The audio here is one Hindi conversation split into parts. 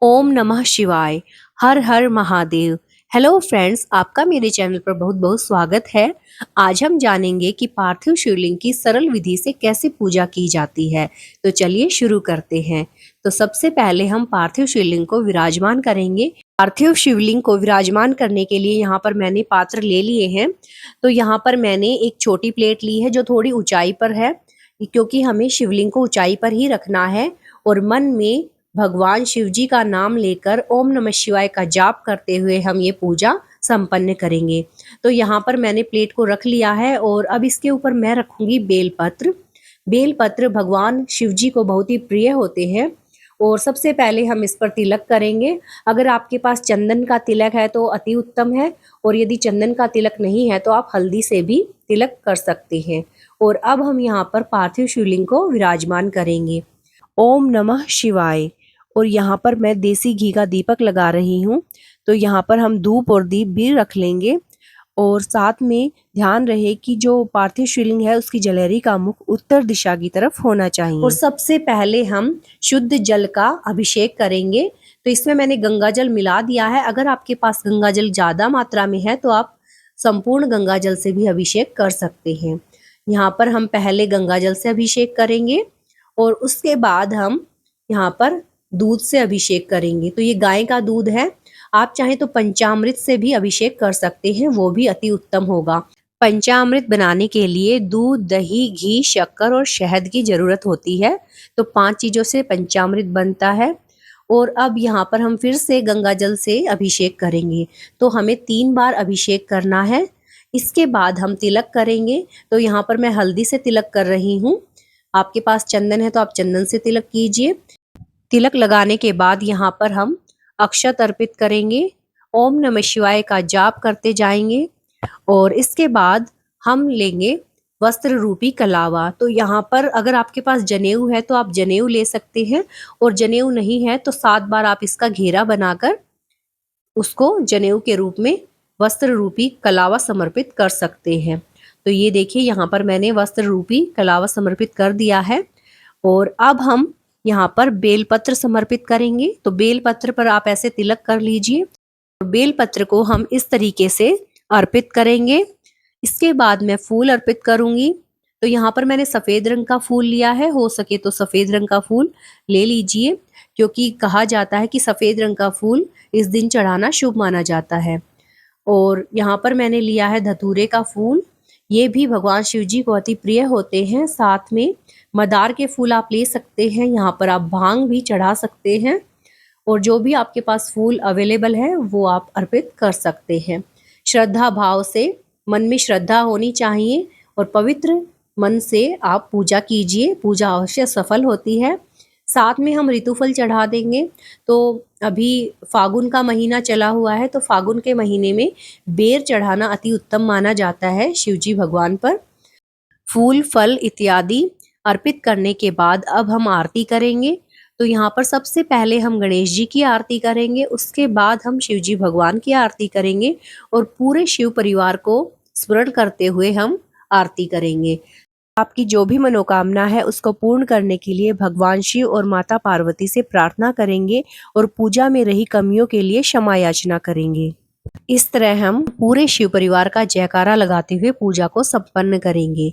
ओम नमः शिवाय। हर हर महादेव। हेलो फ्रेंड्स, आपका मेरे चैनल पर बहुत बहुत स्वागत है। आज हम जानेंगे कि पार्थिव शिवलिंग की सरल विधि से कैसे पूजा की जाती है। तो चलिए शुरू करते हैं। तो सबसे पहले हम पार्थिव शिवलिंग को विराजमान करेंगे। पार्थिव शिवलिंग को विराजमान करने के लिए यहाँ पर मैंने पात्र ले लिए हैं। तो यहाँ पर मैंने एक छोटी प्लेट ली है जो थोड़ी ऊंचाई पर है, क्योंकि हमें शिवलिंग को ऊंचाई पर ही रखना है और मन में भगवान शिव जी का नाम लेकर ओम नमः शिवाय का जाप करते हुए हम ये पूजा संपन्न करेंगे। तो यहाँ पर मैंने प्लेट को रख लिया है और अब इसके ऊपर मैं रखूंगी बेलपत्र। बेलपत्र भगवान शिव जी को बहुत ही प्रिय होते हैं और सबसे पहले हम इस पर तिलक करेंगे। अगर आपके पास चंदन का तिलक है तो अति उत्तम है, और यदि चंदन का तिलक नहीं है तो आप हल्दी से भी तिलक कर सकते हैं। और अब हम यहाँ पर पार्थिव शिवलिंग को विराजमान करेंगे। ओम नमः शिवाय। और यहाँ पर मैं देसी घी का दीपक लगा रही हूँ। तो यहाँ पर हम धूप और दीप भी रख लेंगे, और साथ में ध्यान रहे कि जो पार्थिव शिवलिंग है उसकी जलेहरी का मुख उत्तर दिशा की तरफ होना चाहिए। और सबसे पहले हम शुद्ध जल का अभिषेक करेंगे। तो इसमें मैंने गंगा जल मिला दिया है। अगर आपके पास गंगा जल ज्यादा मात्रा में है तो आप संपूर्ण गंगा जल से भी अभिषेक कर सकते हैं। यहाँ पर हम पहले गंगा जल से अभिषेक करेंगे और उसके बाद हम यहाँ पर दूध से अभिषेक करेंगे। तो ये गाय का दूध है, आप चाहें तो पंचामृत से भी अभिषेक कर सकते हैं, वो भी अति उत्तम होगा। पंचामृत बनाने के लिए दूध, दही, घी, शक्कर और शहद की जरूरत होती है। तो 5 चीजों से पंचामृत बनता है। और अब यहाँ पर हम फिर से गंगा जल से अभिषेक करेंगे। तो हमें 3 बार अभिषेक करना है। इसके बाद हम तिलक करेंगे। तो यहाँ पर मैं हल्दी से तिलक कर रही हूँ। आपके पास चंदन है तो आप चंदन से तिलक कीजिए। तिलक लगाने के बाद यहाँ पर हम अक्षत अर्पित करेंगे, ओम नमः शिवाय का जाप करते जाएंगे। और इसके बाद हम लेंगे वस्त्र रूपी कलावा। तो यहाँ पर अगर आपके पास जनेऊ है तो आप जनेऊ ले सकते हैं, और जनेऊ नहीं है तो 7 बार आप इसका घेरा बनाकर उसको जनेऊ के रूप में वस्त्र रूपी कलावा समर्पित कर सकते हैं। तो ये देखिए, यहाँ पर मैंने वस्त्र रूपी कलावा समर्पित कर दिया है। और अब हम यहाँ पर बेलपत्र समर्पित करेंगे। तो बेलपत्र पर आप ऐसे तिलक कर लीजिए। बेलपत्र को हम इस तरीके से अर्पित करेंगे। इसके बाद मैं फूल अर्पित करूंगी। तो यहाँ पर मैंने सफेद रंग का फूल लिया है, हो सके तो सफेद रंग का फूल ले लीजिए, क्योंकि कहा जाता है कि सफेद रंग का फूल इस दिन चढ़ाना शुभ माना जाता है। और यहाँ पर मैंने लिया है धतूरे का फूल, ये भी भगवान शिव जी को अति प्रिय होते हैं। साथ में मदार के फूल आप ले सकते हैं, यहाँ पर आप भांग भी चढ़ा सकते हैं, और जो भी आपके पास फूल अवेलेबल है वो आप अर्पित कर सकते हैं। श्रद्धा भाव से, मन में श्रद्धा होनी चाहिए और पवित्र मन से आप पूजा कीजिए, पूजा अवश्य सफल होती है। साथ में हम ऋतुफल चढ़ा देंगे। तो अभी फागुन का महीना चला हुआ है, तो फागुन के महीने में बेर चढ़ाना अति उत्तम माना जाता है शिवजी भगवान पर। फूल, फल इत्यादि अर्पित करने के बाद अब हम आरती करेंगे। तो यहाँ पर सबसे पहले हम गणेश जी की आरती करेंगे, उसके बाद हम शिव जी भगवान की आरती करेंगे, और पूरे शिव परिवार को स्मरण करते हुए हम आरती करेंगे। आपकी जो भी मनोकामना है उसको पूर्ण करने के लिए भगवान शिव और माता पार्वती से प्रार्थना करेंगे, और पूजा में रही कमियों के लिए क्षमा याचना करेंगे। इस तरह हम पूरे शिव परिवार का जयकारा लगाते हुए पूजा को संपन्न करेंगे।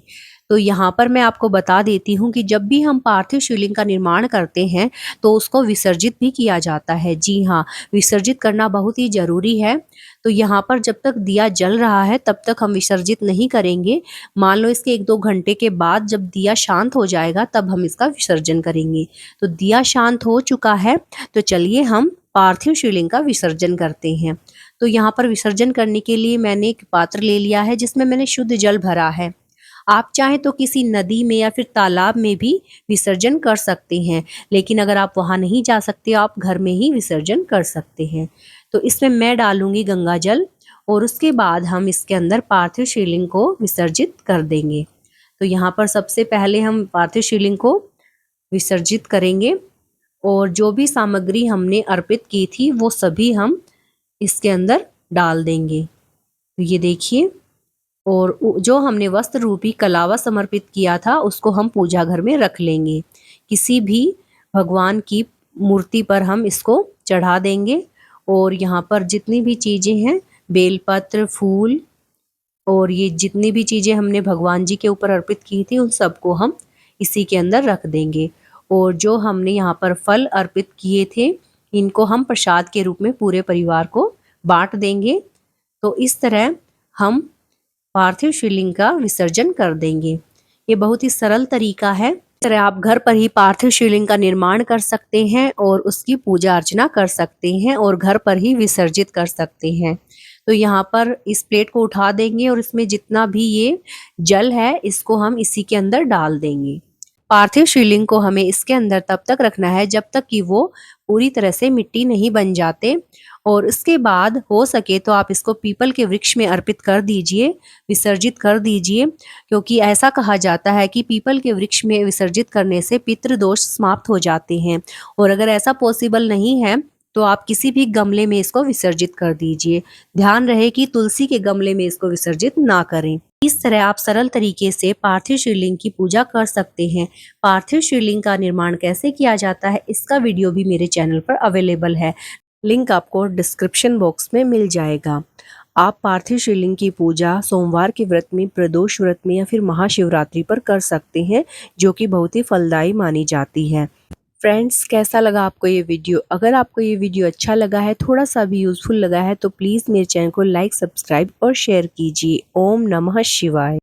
तो यहाँ पर मैं आपको बता देती हूँ कि जब भी हम पार्थिव शिवलिंग का निर्माण करते हैं तो उसको विसर्जित भी किया जाता है। जी हाँ, विसर्जित करना बहुत ही जरूरी है। तो यहाँ पर जब तक दिया जल रहा है तब तक हम विसर्जित नहीं करेंगे। मान लो इसके 1-2 घंटे के बाद जब दिया शांत हो जाएगा तब हम इसका विसर्जन करेंगे। तो दिया शांत हो चुका है, तो चलिए हम पार्थिव शिवलिंग का विसर्जन करते हैं। तो यहाँ पर विसर्जन करने के लिए मैंने एक पात्र ले लिया है जिसमें मैंने शुद्ध जल भरा है। आप चाहें तो किसी नदी में या फिर तालाब में भी विसर्जन कर सकते हैं, लेकिन अगर आप वहां नहीं जा सकते आप घर में ही विसर्जन कर सकते हैं। तो इसमें मैं डालूंगी गंगा जल, और उसके बाद हम इसके अंदर पार्थिव शिवलिंग को विसर्जित कर देंगे। तो यहाँ पर सबसे पहले हम पार्थिव शिवलिंग को विसर्जित करेंगे, और जो भी सामग्री हमने अर्पित की थी वो सभी हम इसके अंदर डाल देंगे। तो ये देखिए, और जो हमने वस्त्र रूपी कलावा समर्पित किया था उसको हम पूजा घर में रख लेंगे। किसी भी भगवान की मूर्ति पर हम इसको चढ़ा देंगे। और यहाँ पर जितनी भी चीज़ें हैं, बेलपत्र, फूल और ये जितनी भी चीज़ें हमने भगवान जी के ऊपर अर्पित की थी, उन सबको हम इसी के अंदर रख देंगे। और जो हमने यहाँ पर फल अर्पित किए थे, इनको हम प्रसाद के रूप में पूरे परिवार को बांट देंगे। तो इस तरह हम पार्थिव शिवलिंग का विसर्जन कर देंगे। ये बहुत ही सरल तरीका है। इस तरह आप घर पर ही पार्थिव शिवलिंग का निर्माण कर सकते हैं और उसकी पूजा अर्चना कर सकते हैं और घर पर ही विसर्जित कर सकते हैं। तो यहाँ पर इस प्लेट को उठा देंगे और इसमें जितना भी ये जल है, इसको हम इसी के अंदर डाल देंगे। पार्थिव शिवलिंग को हमें इसके अंदर तब तक रखना है जब तक कि वो पूरी तरह से मिट्टी नहीं बन जाते। और इसके बाद हो सके तो आप इसको पीपल के वृक्ष में अर्पित कर दीजिए, विसर्जित कर दीजिए, क्योंकि ऐसा कहा जाता है कि पीपल के वृक्ष में विसर्जित करने से पितृदोष समाप्त हो जाते हैं। और अगर ऐसा पॉसिबल नहीं है तो आप किसी भी गमले में इसको विसर्जित कर दीजिए। ध्यान रहे कि तुलसी के गमले में इसको विसर्जित ना करें। इस तरह आप सरल तरीके से पार्थिव शिवलिंग की पूजा कर सकते हैं। पार्थिव शिवलिंग का निर्माण कैसे किया जाता है, इसका वीडियो भी मेरे चैनल पर अवेलेबल है। लिंक आपको डिस्क्रिप्शन बॉक्स में मिल जाएगा। आप पार्थिव शिवलिंग की पूजा सोमवार के व्रत में, प्रदोष व्रत में या फिर महाशिवरात्रि पर कर सकते हैं, जो कि बहुत ही फलदायी मानी जाती है। फ्रेंड्स, कैसा लगा आपको ये वीडियो? अगर आपको ये वीडियो अच्छा लगा है, थोड़ा सा भी यूज़फुल लगा है, तो प्लीज़ मेरे चैनल को लाइक, सब्सक्राइब और शेयर कीजिए। ओम नमः शिवाय।